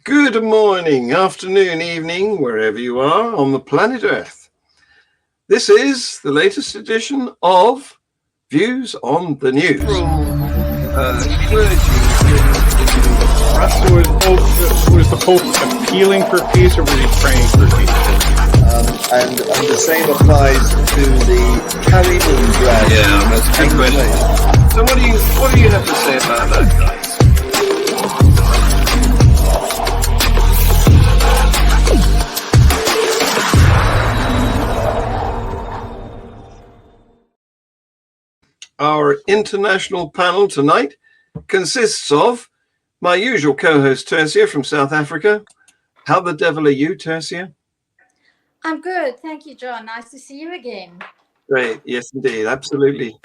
Good morning, afternoon, evening, wherever you are on the planet Earth. This is the latest edition of Views on the News. Was the Pope appealing for peace or was he praying for peace? And the same applies to the Caribbean drag. Yeah, that's a big question. So what do you have to say about that, guys? Our international panel tonight consists of my usual co-host Tersia from South Africa. How the devil are you, Tersia? I'm good, thank you, John. Nice to see you again. Great, yes indeed, absolutely.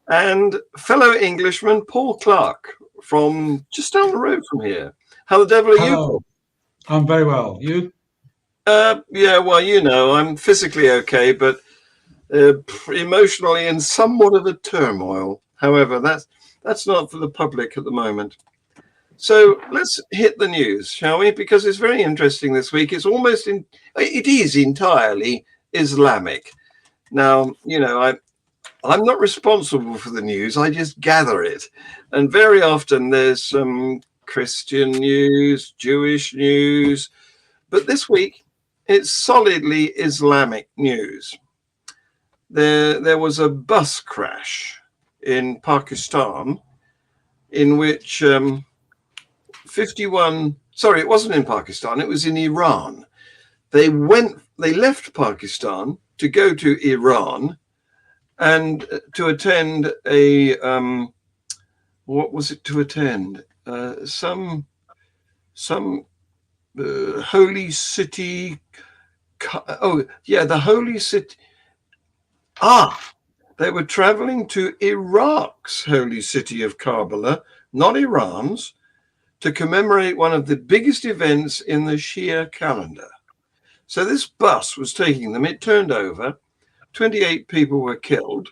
And fellow Englishman Paul Clark from just down the road from here. How the devil are you? Hello. I'm very well. You? Yeah, well, you know, I'm physically okay, but emotionally in somewhat of a turmoil. However, that's not for the public at the moment. So let's hit the news, shall we? Because it's very interesting this week. It is entirely Islamic. Now, you know, I'm not responsible for the news. I just gather it. And very often there's some Christian news, Jewish news. But this week, it's solidly Islamic news. There was a bus crash in Pakistan in which 51, sorry, it wasn't in Pakistan, it was in Iran. They left Pakistan to go to Iran and to attend a, what was it to attend? Some holy city, the holy city. They were traveling to Iraq's holy city of Karbala, not Iran's, to commemorate one of the biggest events in the Shia calendar. So this bus was taking them. It turned over. 28 people were killed.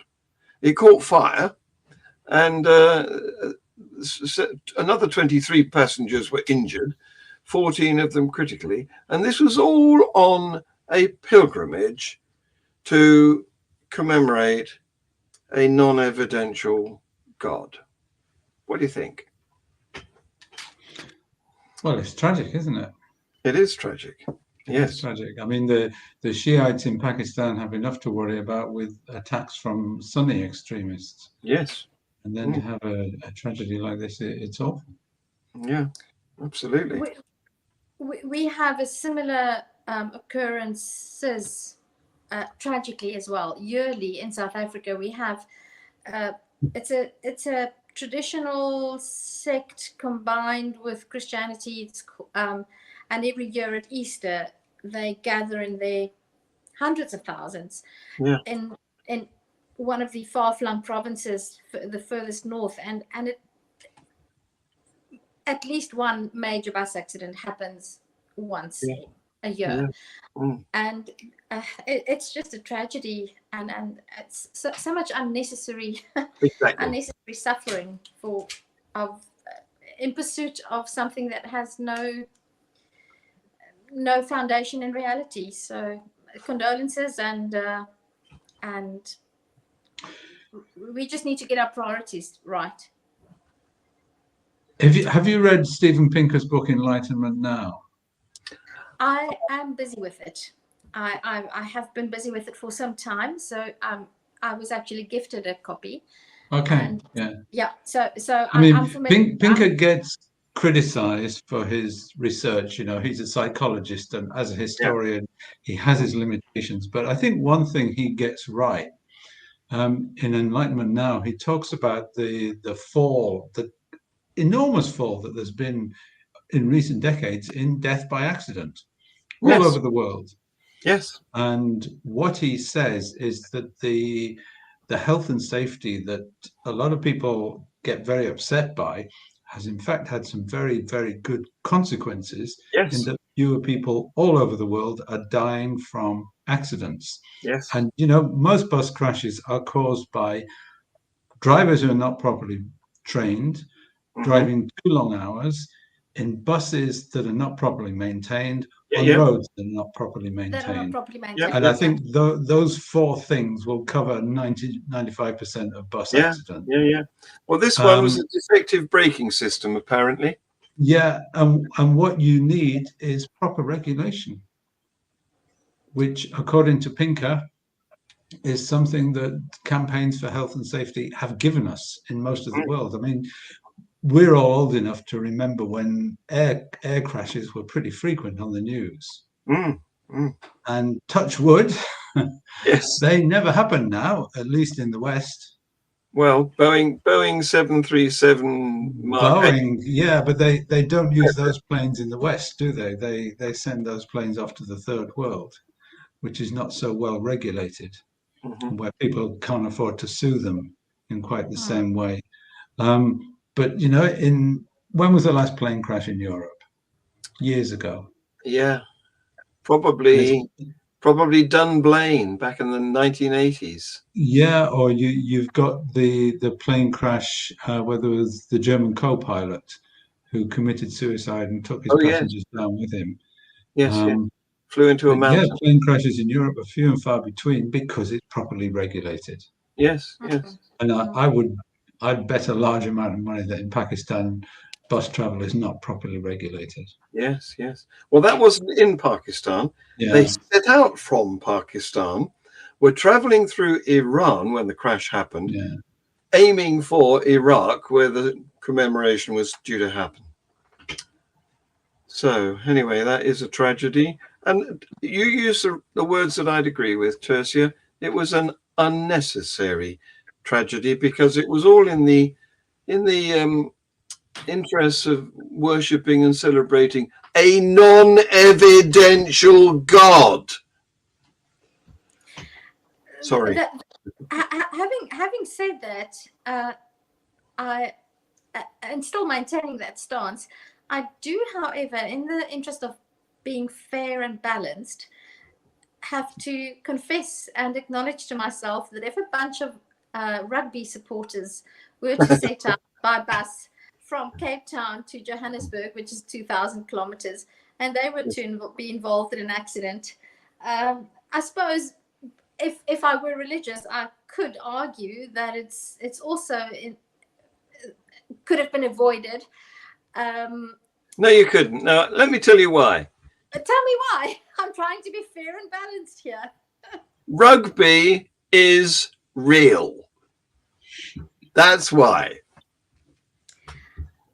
It caught fire, and another 23 passengers were injured, 14 of them critically. And this was all on a pilgrimage to commemorate a non-evidential God. What do you think? Well, it's tragic, isn't it? It is tragic. Yes, it's tragic. I mean, the Shiites in Pakistan have enough to worry about with attacks from Sunni extremists. Yes. And then to have a tragedy like this, it's awful. Yeah, absolutely. We have a similar occurrences, tragically as well. Yearly in South Africa, we have it's a traditional sect combined with Christianity. And every year at Easter, they gather in their hundreds of thousands in one of the far-flung provinces, the furthest north, and at least one major bus accident happens once a year. And it's just a tragedy, and it's so much unnecessary unnecessary suffering in pursuit of something that has no foundation in reality. So condolences, and we just need to get our priorities right. Have you read Steven Pinker's book Enlightenment Now? I am busy with it. I have been busy with it for some time. So I was actually gifted a copy. Okay. So I mean, I'm familiar. Pinker gets criticized for his research. You know, he's a psychologist, and as a historian, he has his limitations. But I think one thing he gets right in Enlightenment Now, he talks about the fall, the enormous fall that there's been in recent decades in death by accident all over the world. Yes. And what he says is that the health and safety that a lot of people get very upset by has in fact had some very, very good consequences in that fewer people all over the world are dying from accidents. Yes. And, you know, most bus crashes are caused by drivers who are not properly trained, driving too long hours, in buses that are not properly maintained, on Yeah. roads that are not properly That are not maintained. properly maintained. And I think those four things will cover 95% of bus accidents. Yeah. Well, this one was a defective braking system, apparently. Yeah, and what you need is proper regulation, which, according to Pinker, is something that campaigns for health and safety have given us in most of the world. I mean, we're all old enough to remember when air crashes were pretty frequent on the news. And touch wood, Yes. they never happen now, at least in the West. Well, Boeing 737 Mark 8. Boeing, yeah, but they don't use those planes in the West, do they? They send those planes off to the third world, which is not so well regulated, where people can't afford to sue them in quite the same way. But you know, when was the last plane crash in Europe? Years ago. Yeah, probably Dunblane back in the 1980s. Yeah, or you've got the plane crash where there was the German co-pilot who committed suicide and took his passengers down with him. Yes, flew into a mountain. Yeah, plane crashes in Europe are few and far between because it's properly regulated. Yes. And I'd bet a large amount of money that in Pakistan, bus travel is not properly regulated. Yes. Well, that wasn't in Pakistan. Yeah. They set out from Pakistan, were traveling through Iran when the crash happened, aiming for Iraq, where the commemoration was due to happen. So anyway, that is a tragedy. And you use the words that I'd agree with, Tersia. It was an unnecessary tragedy because it was all in the interests of worshipping and celebrating a non-evidential God. Sorry. Having said that, I and still maintaining that stance, I do, however, in the interest of being fair and balanced, have to confess and acknowledge to myself that if a bunch of rugby supporters were to set out by bus from Cape Town to Johannesburg, which is 2,000 kilometers, and they were to be involved in an accident, I suppose if I were religious, I could argue that it's also could have been avoided. No, you couldn't. Now, let me tell you why. Tell me why. I'm trying to be fair and balanced here. Rugby is real. That's why.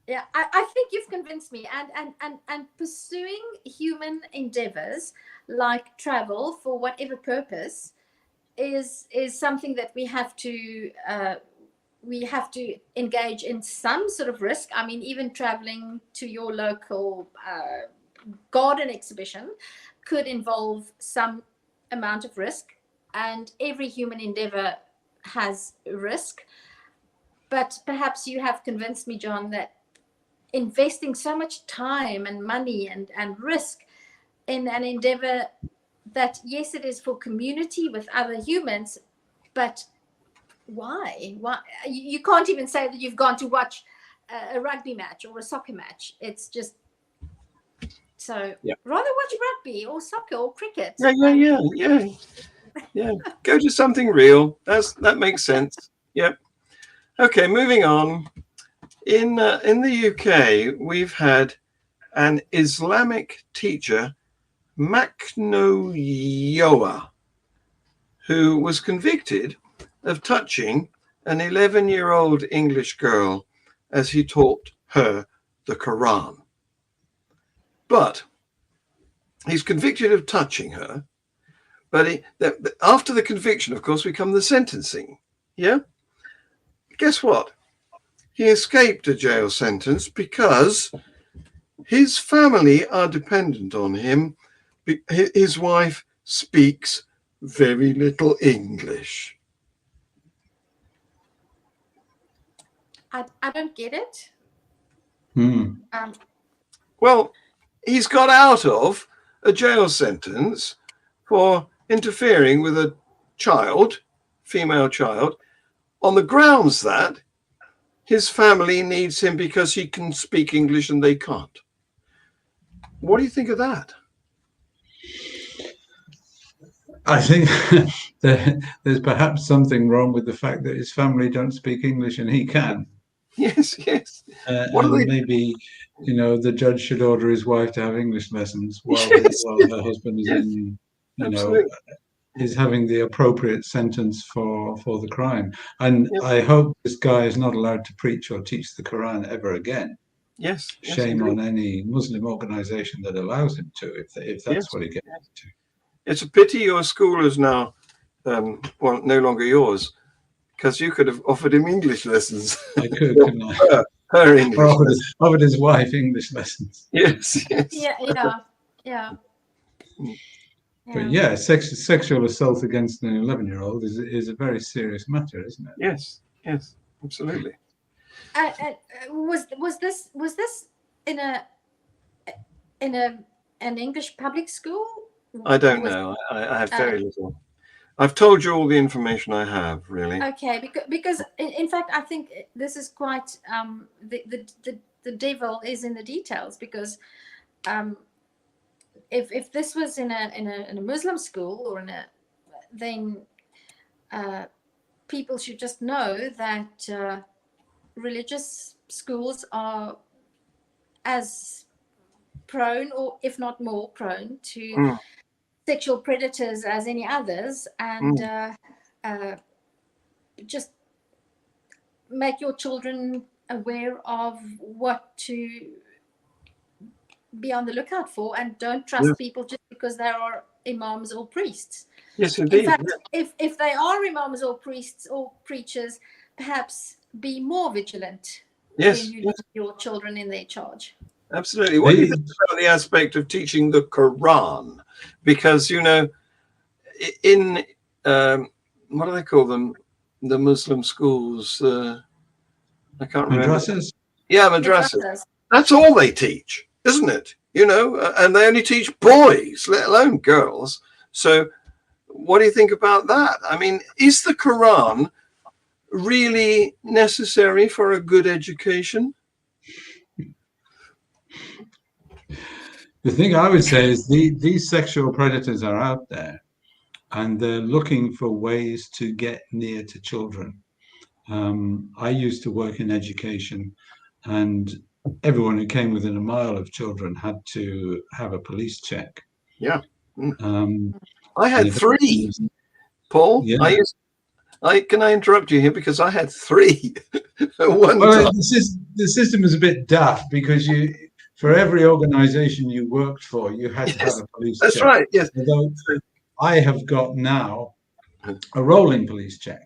Yeah, I think you've convinced me. And pursuing human endeavors like travel for whatever purpose is something that we have to engage in some sort of risk. I mean, even traveling to your local garden exhibition could involve some amount of risk, and every human endeavor has risk. But perhaps you have convinced me, John, that investing so much time and money and risk in an endeavor that, yes, it is for community with other humans, but why? You can't even say that you've gone to watch a rugby match or a soccer match. It's just so rather watch rugby or soccer or cricket. Yeah. Go to something real. That makes sense. Yep. Okay, moving on. In the UK, we've had an Islamic teacher, Maknoyoa, who was convicted of touching an 11-year-old English girl as he taught her the Quran. But he's convicted of touching her. But after the conviction, of course, we come the sentencing. Yeah? Guess what? He escaped a jail sentence because his family are dependent on him. His wife speaks very little English. I don't get it. Well, he's got out of a jail sentence for interfering with a child, female child, on the grounds that his family needs him because he can speak English and they can't. What do you think of that? I think there's perhaps something wrong with the fact that his family don't speak English and he can. Yes, yes. What are And they? maybe, the judge should order his wife to have English lessons while Yes, her husband is yes, in, absolutely. is having the appropriate sentence for the crime. And Yes, I hope this guy is not allowed to preach or teach the Quran ever again. yes, yes, Shame indeed. on any Muslim organization that allows him to, if that's Yes, what he gets yes. into. It's a pity your school is now, well, no longer yours, because you could have offered him English lessons. I could, couldn't I? Her English Or lessons. offered his wife English lessons. Yes, yes. Yeah. But yeah, sexual assault against an 11-year-old is a very serious matter, isn't it? Yes, yes, absolutely. Was this in an English public school? I don't know. I have very little. I've told you all the information I have, really. Okay, because in fact I think this is quite the devil is in the details, because if this was in a Muslim school or then people should just know that religious schools are as prone, or if not more prone, to sexual predators as any others, and just make your children aware of what to be on the lookout for, and don't trust people just because they are imams or priests. Yes, indeed. In fact, if they are imams or priests or preachers, perhaps be more vigilant when you leave your children in their charge. Absolutely. What do you think about the aspect of teaching the Quran? Because, in what do they call them? The Muslim schools. I can't remember. Madrasas? Yeah, madrasas. That's all they teach, isn't it? And they only teach boys, let alone girls. So what do you think about that? I mean, is the Quran really necessary for a good education? The thing I would say is these sexual predators are out there, and they're looking for ways to get near to children. I used to work in education, and everyone who came within a mile of children had to have a police check. Yeah. I had 3, Paul. Yeah. Can I interrupt you here, because I had 3 at one time. The system is a bit daft, because for every organization you worked for, you had to have a police check. That's right, yes. Although I have got now a rolling police check.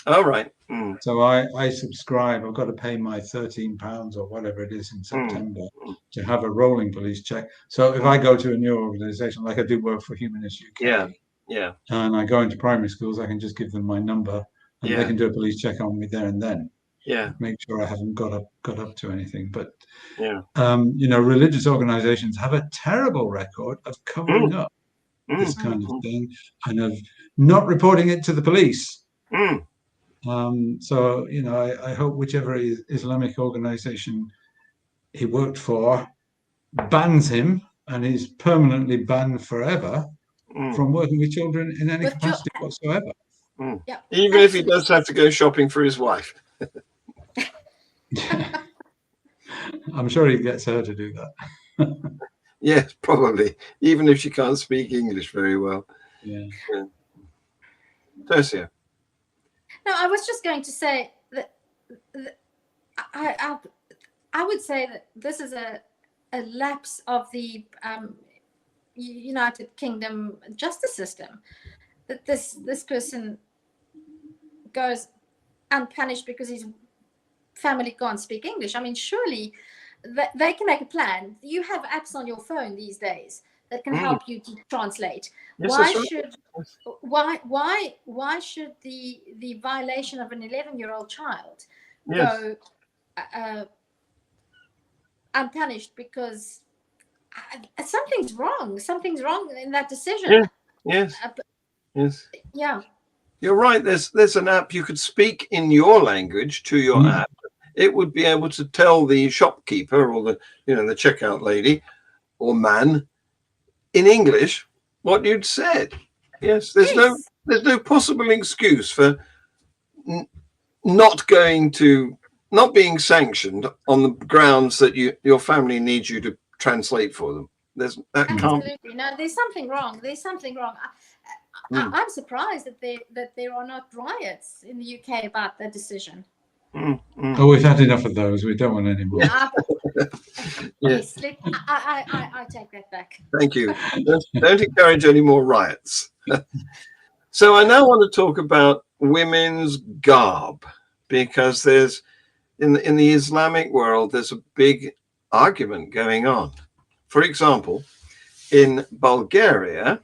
All right. So I subscribe. I've got to pay my £13 or whatever it is in September to have a rolling police check. So if I go to a new organization, like I do work for Humanist UK, and I go into primary schools, I can just give them my number, and they can do a police check on me there and then. Yeah. Make sure I haven't got up to anything. But religious organizations have a terrible record of covering up this kind of thing, and of not reporting it to the police. So I hope whichever Islamic organization he worked for bans him, and he's permanently banned forever from working with children in any capacity whatsoever. Yeah, even if he does have to go shopping for his wife. I'm sure he gets her to do that. Yes, probably, even if she can't speak English very well. Yeah. Tersia. No, I was just going to say that I would say that this is a lapse of the United Kingdom justice system. That this person goes unpunished because his family can't speak English. I mean, surely they can make a plan. You have apps on your phone these days that can help you to translate. Yes, Why should the violation of an 11-year-old child go unpunished? Because something's wrong. Something's wrong in that decision. Yes. Yeah. You're right. There's an app you could speak in your language to your app. It would be able to tell the shopkeeper or the checkout lady or man in English what you'd said. Yes, there's no possible excuse for not being sanctioned on the grounds that your family needs you to translate for them. Absolutely. No, there's something wrong. I'm surprised that there are not riots in the UK about that decision. Oh, we've had enough of those. We don't want any more. Yes, I take that back. Thank you. Don't encourage any more riots. So I now want to talk about women's garb, because there's in the Islamic world, there's a big argument going on. For example, in Bulgaria,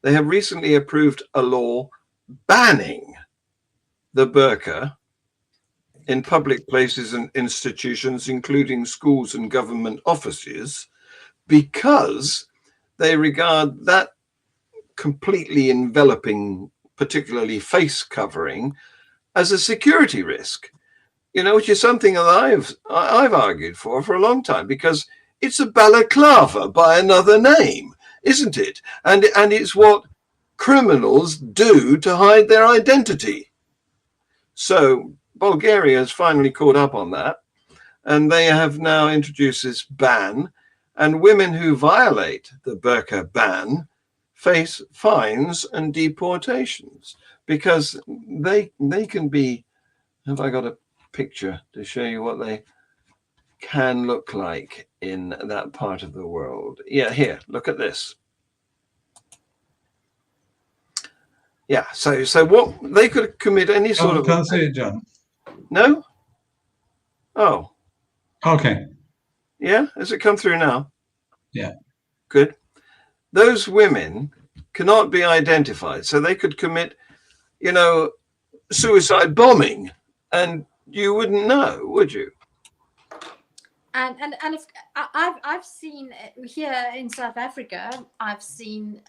they have recently approved a law banning the burqa in public places and institutions, including schools and government offices, because they regard that completely enveloping, particularly face covering, as a security risk, which is something that I've argued for a long time, because it's a balaclava by another name, isn't it? And it's what criminals do to hide their identity. So Bulgaria has finally caught up on that, and they have now introduced this ban, and women who violate the burqa ban face fines and deportations, because they can be, have I got a picture to show you what they can look like in that part of the world? Yeah, here, look at this. Yeah, so what they could commit any sort of. Can't see it, John. No? Oh. Okay. Yeah, has it come through now? Yeah. Good. Those women cannot be identified, so they could commit, suicide bombing, and you wouldn't know, would you? And if I've seen here in South Africa, I've seen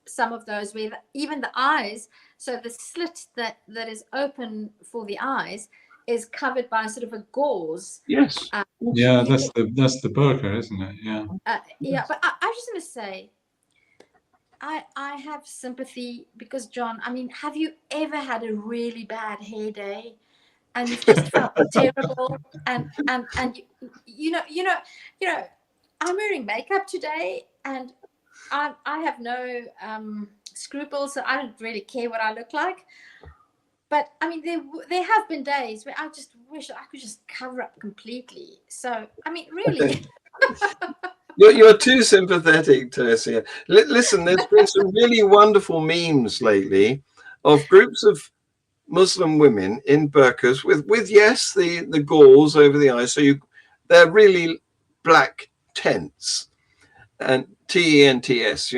some of those where even the eyes, so the slit that is open for the eyes is covered by sort of a gauze. Yes. Yeah, that's the burqa, isn't it? Yeah. Yeah, but I just want to say, I have sympathy, because John, I mean, have you ever had a really bad hair day and you've just felt terrible, and I'm wearing makeup today, and I have no scruples, so I don't really care what I look like. But I mean, there have been days where I just wish I could just cover up completely. So I mean, really. You're too sympathetic, Tersia. Listen, there's been some really wonderful memes lately of groups of Muslim women in burqas with yes, the gauze over the eyes. So they're really black tents, and TENTS,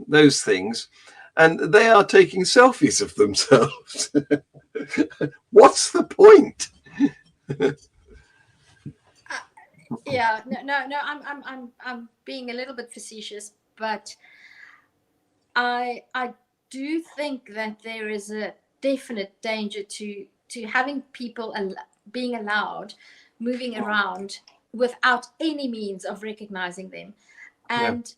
those things, and they are taking selfies of themselves. What's the point? Yeah, no. I'm being a little bit facetious, but I do think that there is a definite danger to having people being allowed moving around without any means of recognizing them. And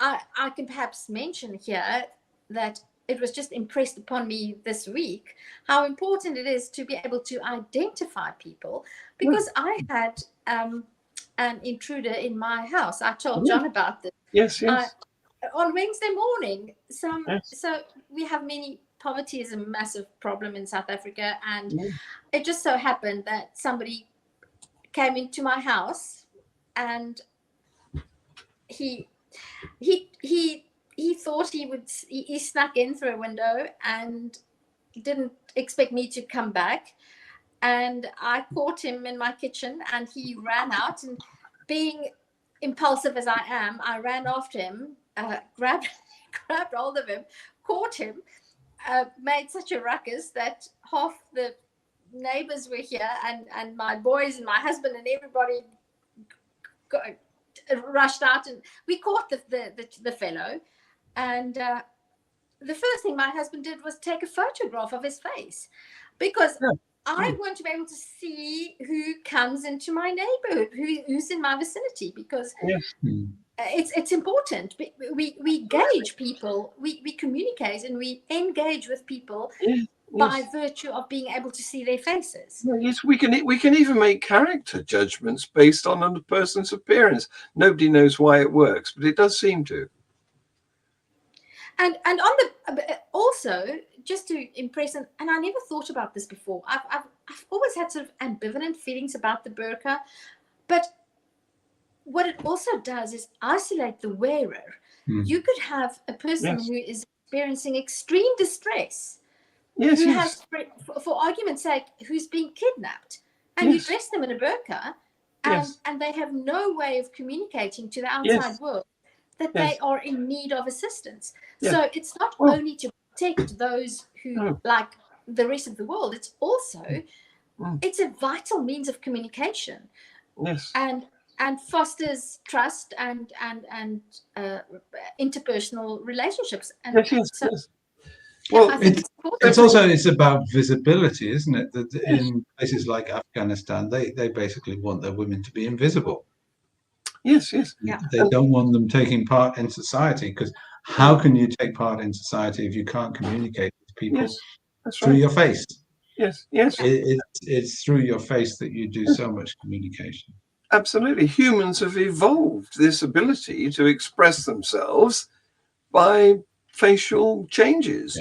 I can perhaps mention here that it was just impressed upon me this week how important it is to be able to identify people, because I had an intruder in my house. I told John about this. Yes. On Wednesday morning. So we have poverty is a massive problem in South Africa, and it just so happened that somebody came into my house, and he thought he snuck in through a window and didn't expect me to come back. And I caught him in my kitchen, and he ran out, and being impulsive as I am, I ran after him, grabbed hold of him, caught him, made such a ruckus that half the neighbors were here, and my boys and my husband and everybody rushed out, and we caught the fellow. And the first thing my husband did was take a photograph of his face, because I want to be able to see who comes into my neighborhood, who's in my vicinity, because it's important. We gauge people, we communicate and we engage with people by virtue of being able to see their faces. Yes, we can even make character judgments based on a person's appearance. Nobody knows why it works, but it does seem to. And on the also, just to impress, and I never thought about this before. I've always had sort of ambivalent feelings about the burqa, but what it also does is isolate the wearer. You could have a person who is experiencing extreme distress, who has, for argument's sake, who's being kidnapped, and you dress them in a burqa, and they have no way of communicating to the outside world that they are in need of assistance. So it's not only to protect those who, like the rest of the world, it's also it's a vital means of communication. And fosters trust and interpersonal relationships. And well, it's about visibility, isn't it? That in places like Afghanistan, they basically want their women to be invisible. They don't want them taking part in society, because how can you take part in society if you can't communicate with people through your face? It's through your face that you do so much communication. Absolutely. Humans have evolved this ability to express themselves by facial changes.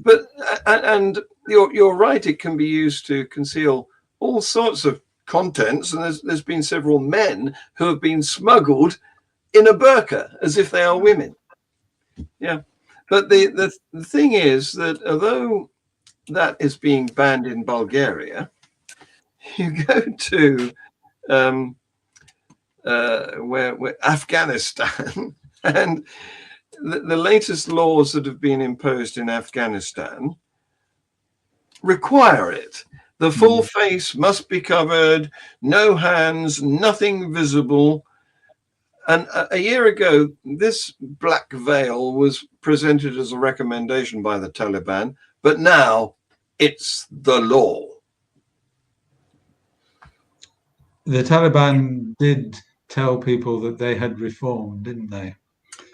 But and you're right, it can be used to conceal all sorts of contents, and there's been several men who have been smuggled in a burqa as if they are women. But the thing is that although that is being banned in Bulgaria, you go to where Afghanistan, and the latest laws that have been imposed in Afghanistan require it. The full face must be covered, no hands, nothing visible. And a year ago, this black veil was presented as a recommendation by the Taliban, but now it's the law. The Taliban did tell people that they had reformed, didn't they?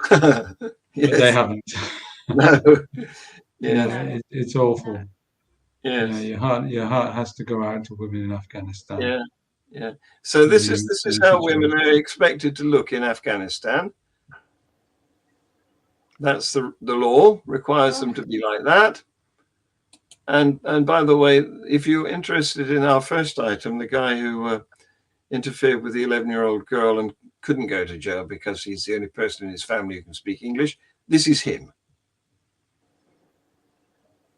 But they haven't. No. It's awful. Yes. Your heart has to go out to women in Afghanistan. So this is how women are expected to look in Afghanistan. That's the law, requires them to be like that. And by the way, if you're interested in our first item, the guy who interfered with the 11-year-old girl and couldn't go to jail because he's the only person in his family who can speak English, this is him.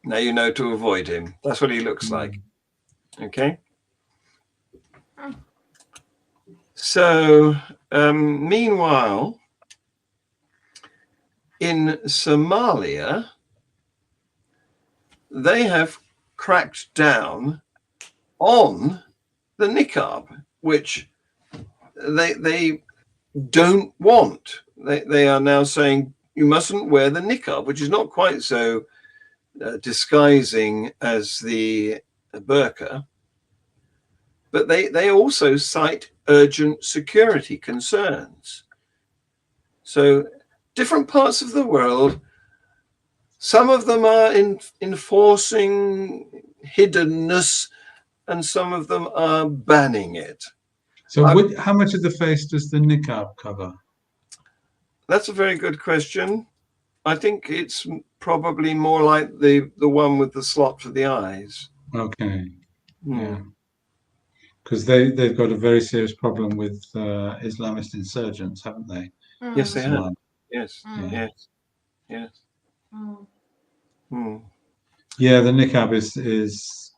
Now you know to avoid him. That's what he looks like. Okay. So, meanwhile, in Somalia, they have cracked down on the niqab, which they don't want. They are now saying you mustn't wear the niqab, which is not quite so disguising as the burqa. But they also cite urgent security concerns. So different parts of the world, some of them are enforcing hiddenness, and some of them are banning it. So how much of the face does the niqab cover? That's a very good question. I think it's probably more like the one with the slot for the eyes. Okay. Yeah. Because they've got a very serious problem with Islamist insurgents, haven't they? Yes, they have. Yes. Yeah, the niqab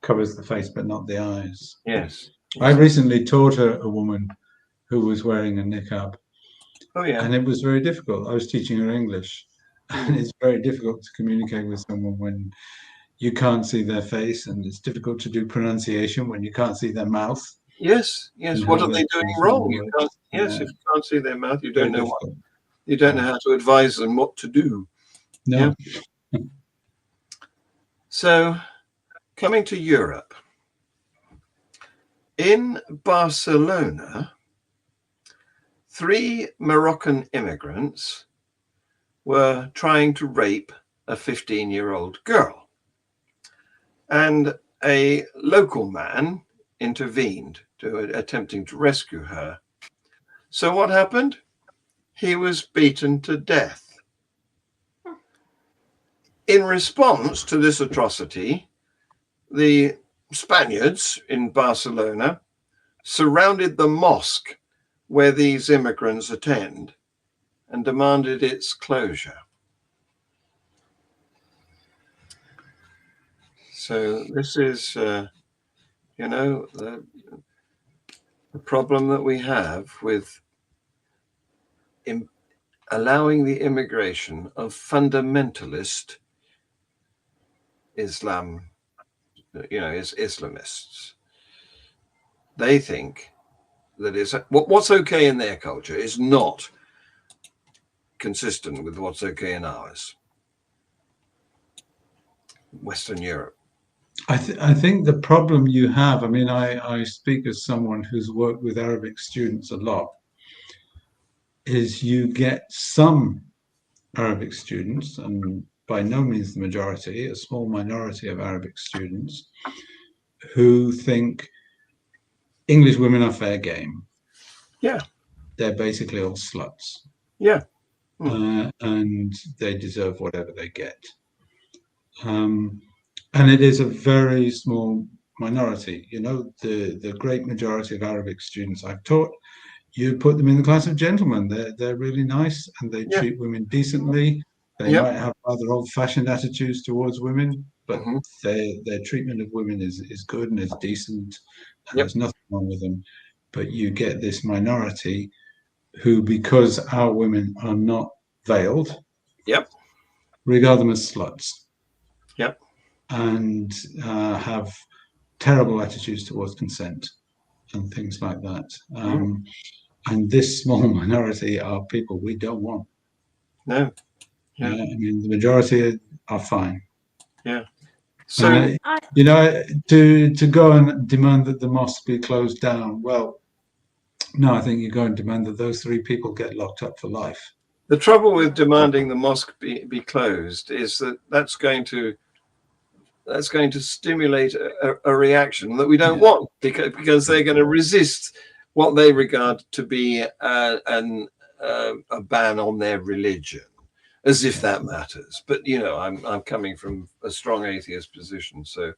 covers the face, but not the eyes. Yes. I recently taught a woman who was wearing a niqab. Oh, yeah. And it was very difficult. I was teaching her English. And it's very difficult to communicate with someone when you can't see their face, and it's difficult to do pronunciation when you can't see their mouth. Yes. What are they doing wrong? If you can't see their mouth, you don't know you don't know how to advise them what to do. No. Yeah? So, coming to Europe, In Barcelona, 3 Moroccan immigrants were trying to rape a 15-year-old girl, and a local man intervened attempting to rescue her. So what happened? He was beaten to death. In response to this atrocity, the Spaniards in Barcelona surrounded the mosque where these immigrants attend and demanded its closure. So this is, you know, the problem that we have with allowing the immigration of fundamentalist Islam, you know, is Islamists. They think that is what's okay in their culture is not consistent with what's okay in ours. Western Europe. I think the problem you have, I mean, I speak as someone who's worked with Arabic students a lot, is you get some Arabic students, and by no means the majority, a small minority of Arabic students, who think English women are fair game. Yeah. They're basically all sluts. Yeah. And they deserve whatever they get. And it is a very small minority. You know, the great majority of Arabic students I've taught, you put them in the class of gentlemen. They're really nice, and they treat women decently. They might have rather old-fashioned attitudes towards women, but their treatment of women is good and is decent, and there's nothing wrong with them. But you get this minority who, because our women are not veiled, regard them as sluts. And have terrible attitudes towards consent and things like that. And this small minority are people we don't want. No. I mean, the majority are fine. So, you know, to go and demand that the mosque be closed down, well, no, I think you go and demand that those 3 people get locked up for life. The trouble with demanding the mosque be closed is that that's going to stimulate a reaction that we don't want, because they're going to resist what they regard to be a ban on their religion, as if that matters. But you know, I'm coming from a strong atheist position, so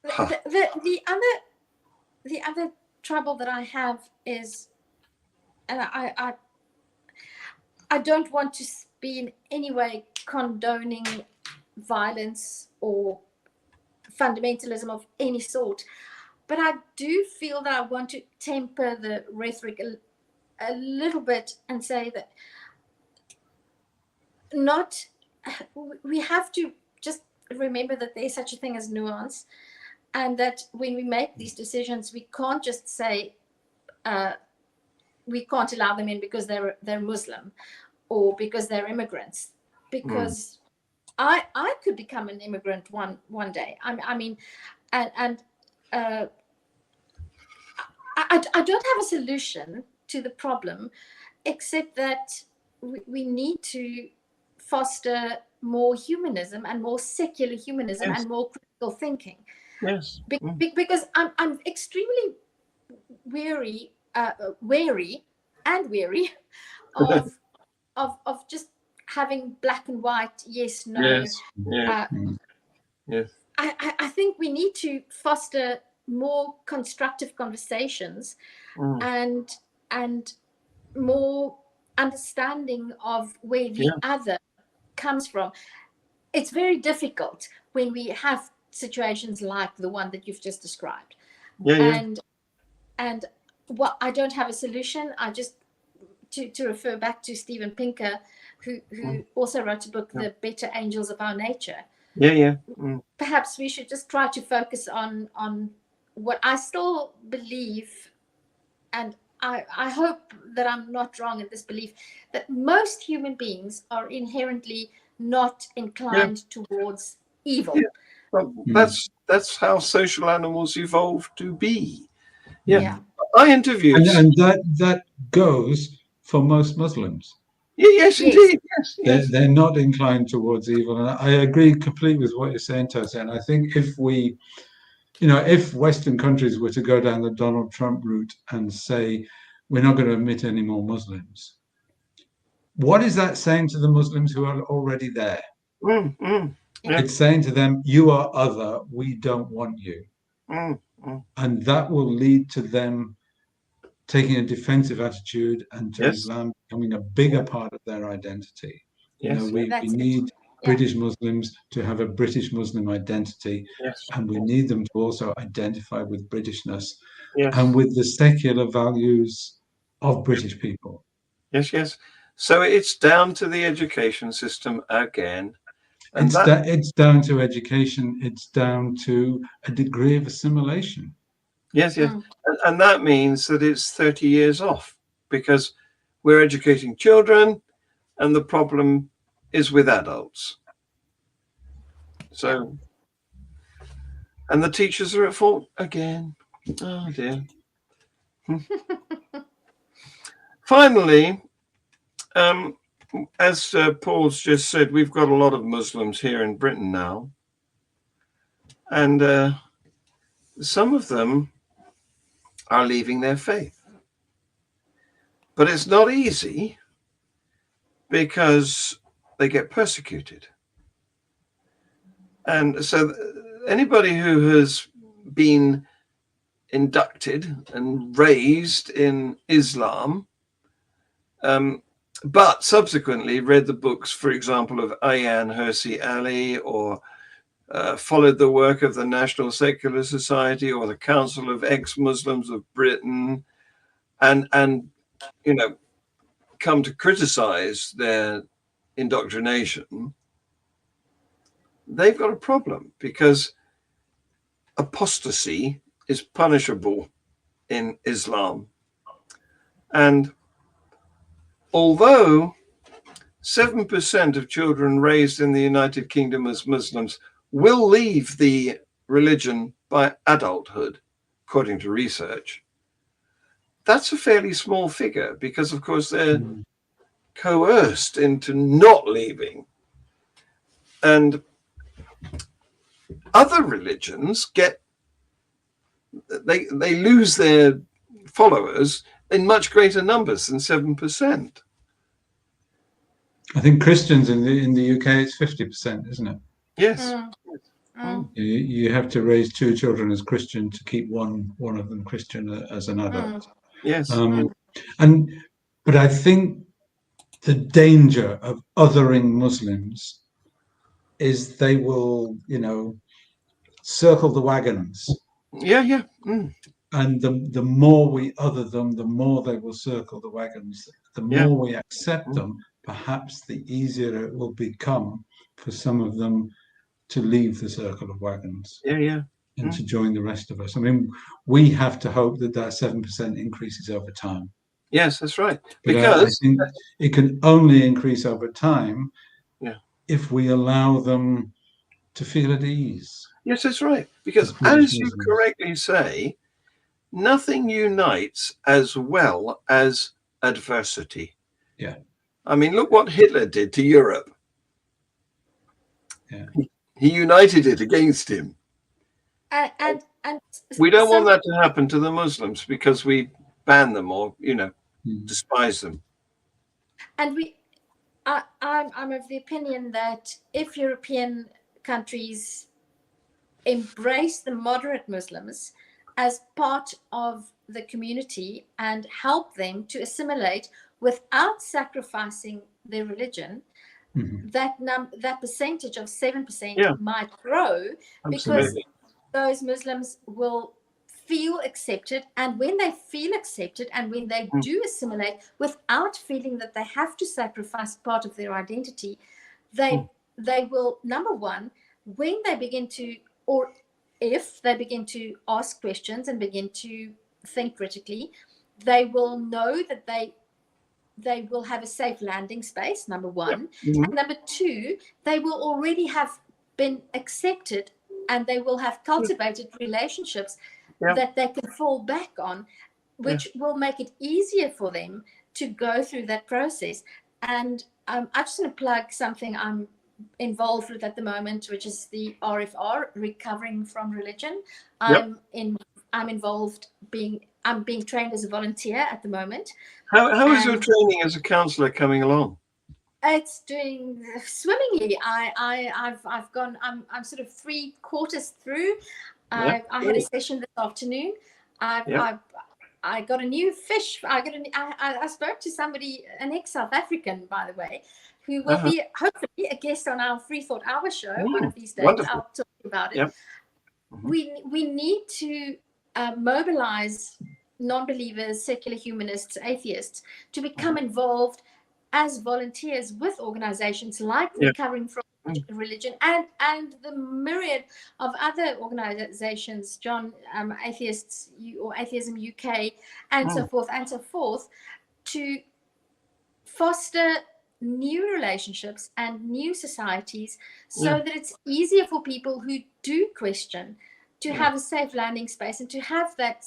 the other trouble that I have is, and I don't want to be in any way condoning violence or fundamentalism of any sort, but I do feel that I want to temper the rhetoric a little bit and say that we have to just remember that there's such a thing as nuance, and that when we make these decisions, we can't just say we can't allow them in because they're Muslim or because they're immigrants, because I could become an immigrant one day. I mean, I don't have a solution to the problem, except that we need to foster more humanism and more secular humanism and more critical thinking. Because I'm extremely wary of just having black and white, yes, no. I think we need to foster more constructive conversations and more understanding of where the other comes from. It's very difficult when we have situations like the one that you've just described. And what I don't have a solution. I just to refer back to Steven Pinker, who also wrote a book, The Better Angels of Our Nature. Perhaps we should just try to focus on what I still believe, and I hope that I'm not wrong in this belief, that most human beings are inherently not inclined towards evil. Well, that's how social animals evolved to be. Yeah. I interviewed. And that goes for most Muslims. Yes, Yes. indeed. Yes. They're not inclined towards evil. And I agree completely with what you're saying, Tersia. And I think if we, if Western countries were to go down the Donald Trump route and say, we're not going to admit any more Muslims, what is that saying to the Muslims who are already there? Yeah. It's saying to them, you are other, we don't want you. And that will lead to them taking a defensive attitude and to Islam becoming a bigger part of their identity. We need British Muslims to have a British Muslim identity, and we need them to also identify with Britishness and with the secular values of British people. Yes. So it's down to the education system again. And It's down to education. It's down to a degree of assimilation. Yes. And that means that it's 30 years off, because we're educating children and the problem is with adults. So, and the teachers are at fault again. Oh dear. Finally, as Paul's just said, we've got a lot of Muslims here in Britain now. And some of them are leaving their faith. But it's not easy because they get persecuted. And so anybody who has been inducted and raised in Islam, but subsequently read the books, for example, of Ayaan Hirsi Ali, or followed the work of the National Secular Society or the Council of Ex-Muslims of Britain, and come to criticize their indoctrination, they've got a problem, because apostasy is punishable in Islam. And although 7% of children raised in the United Kingdom as Muslims will leave the religion by adulthood, according to research, that's a fairly small figure, because of course they're coerced into not leaving. And other religions they lose their followers in much greater numbers than 7%. I think Christians in the UK, it's 50%, isn't it? Yes. You have to raise 2 children as Christian to keep one of them Christian as an adult. Yes. But I think the danger of othering Muslims is they will, circle the wagons. Yeah. And the more we other them, the more they will circle the wagons. The more we accept them, perhaps the easier it will become for some of them to leave the circle of wagons. And to join the rest of us. I mean, we have to hope that 7% increases over time. Yes, that's right. But because I think it can only increase over time if we allow them to feel at ease. Yes, that's right. Because as you correctly say, nothing unites as well as adversity. Yeah. I mean, look what Hitler did to Europe. Yeah. He united it against him. And we don't want that to happen to the Muslims, because we ban them or, despise them. And I'm of the opinion that if European countries embrace the moderate Muslims as part of the community and help them to assimilate without sacrificing their religion, that percentage of 7% might grow. Because those Muslims will feel accepted, and when they feel accepted and when they do assimilate without feeling that they have to sacrifice part of their identity, they will, number one, when they begin to, or if they begin to ask questions and begin to think critically, they will know that they will have a safe landing space, number one. And number two, they will already have been accepted, and they will have cultivated relationships that they can fall back on, which will make it easier for them to go through that process. And I just want to plug something I'm involved with at the moment, which is the RFR, Recovering from Religion. I'm involved I'm being trained as a volunteer at the moment. How is your training as a counsellor coming along? It's doing swimmingly. I've gone. I'm sort of 3/4 through. I had a session this afternoon. I got a new fish. I spoke to somebody, an ex-South African, by the way, who will be hopefully a guest on our Free Thought Hour show one of these days. Wonderful. I'll talk about it. We need to mobilize non-believers, secular humanists, atheists to become involved as volunteers with organizations like Recovering from Religion and the myriad of other organizations, John, Atheists or Atheism UK, and so forth, to foster new relationships and new societies so that it's easier for people who do question to have a safe landing space and to have that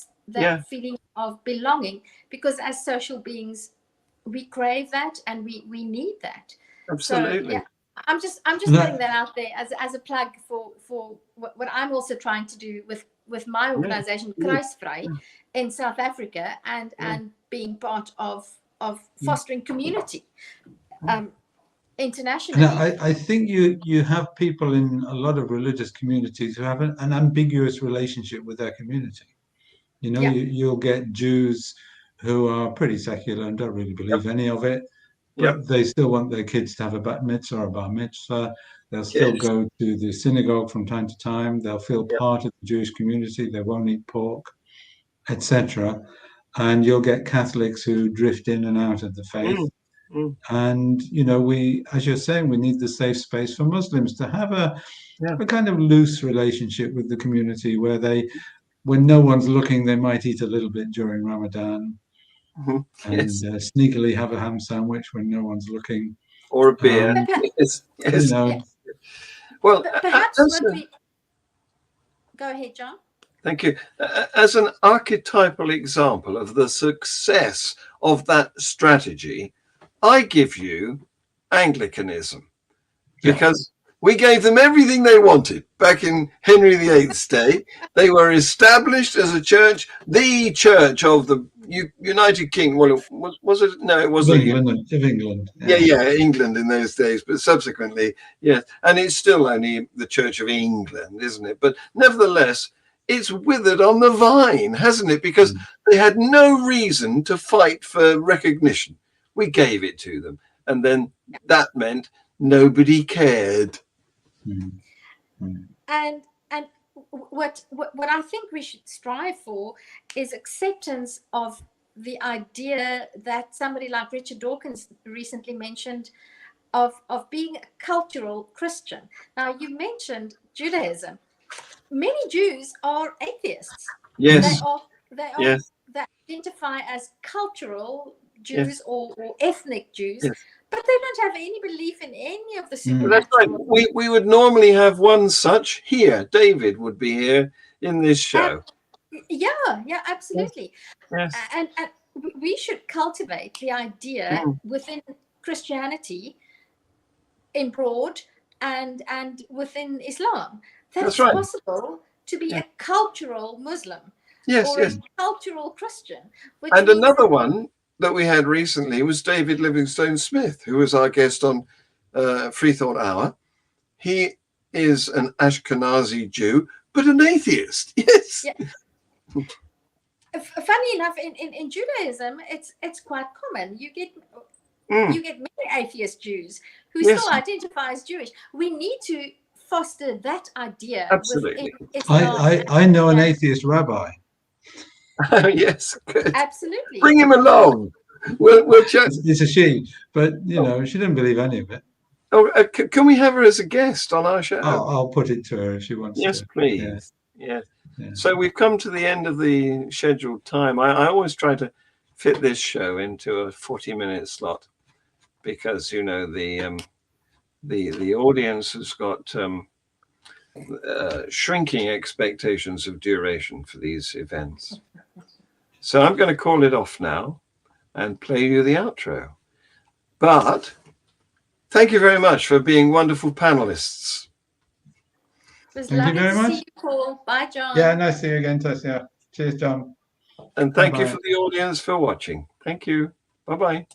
feeling of belonging, because as social beings we crave that and we need that. Absolutely. So, I'm just putting that out there as a plug for what I'm also trying to do with my organization, Kruisvrij, in South Africa, and being part of fostering community internationally. And I think you have people in a lot of religious communities who have an ambiguous relationship with their community. You know, you'll get Jews who are pretty secular and don't really believe any of it, but they still want their kids to have a bat mitzvah or a bar mitzvah. They'll still go to the synagogue from time to time. They'll feel part of the Jewish community. They won't eat pork, etc. And you'll get Catholics who drift in and out of the faith. And, you know, as you're saying, we need the safe space for Muslims to have a kind of loose relationship with the community where when no one's looking, they might eat a little bit during Ramadan and sneakily have a ham sandwich when no one's looking. Or a beer. You know. Well, perhaps go ahead, John. Thank you. As an archetypal example of the success of that strategy, I give you Anglicanism, because we gave them everything they wanted back in Henry VIII's day. They were established as a church, the church of the United Kingdom. Well, was it? No, it wasn't. England. England in those days, but subsequently, yes. And it's still only the Church of England, isn't it? But nevertheless, it's withered on the vine, hasn't it? Because they had no reason to fight for recognition. We gave it to them. And then that meant nobody cared. And what I think we should strive for is acceptance of the idea that somebody like Richard Dawkins recently mentioned of being a cultural Christian. Now, you mentioned Judaism. Many Jews are atheists. Yes. They identify as cultural Jews or ethnic Jews, but they don't have any belief in any of the supernatural. That's right. We would normally have one such here. David would be here in this show. Absolutely. Yes. And we should cultivate the idea within Christianity in broad and within Islam that it's possible to be a cultural Muslim or a cultural Christian. And another one that we had recently was David Livingstone Smith, who was our guest on Free Thought Hour. He is an Ashkenazi Jew, but an atheist. Yes. Yeah. Funny enough, in Judaism, it's quite common. You get many atheist Jews who still identify as Jewish. We need to foster that idea. Absolutely. I know an atheist rabbi. Yes, good. Absolutely. Bring him along. We'll chat. It's a she, but you know, she didn't believe any of it. Oh, can we have her as a guest on our show? I'll put it to her if she wants to. Yes, please. Yeah. So we've come to the end of the scheduled time. I always try to fit this show into a 40-minute slot because, you know, the audience has got shrinking expectations of duration for these events. So I'm going to call it off now and play you the outro. But thank you very much for being wonderful panelists. It was Thank you lovely very to much. see you, Paul. Bye, John. Yeah, nice to see you again, Tersia. Cheers, John. And thank you Bye-bye. for the audience for watching. Thank you. Bye-bye.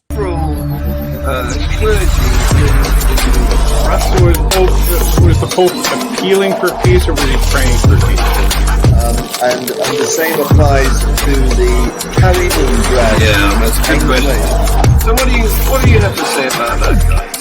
Was the Pope appealing for peace, or was he praying for peace? And the same applies to the carry on drag. Yeah, that's a good question. So what do you have to say about that, guy?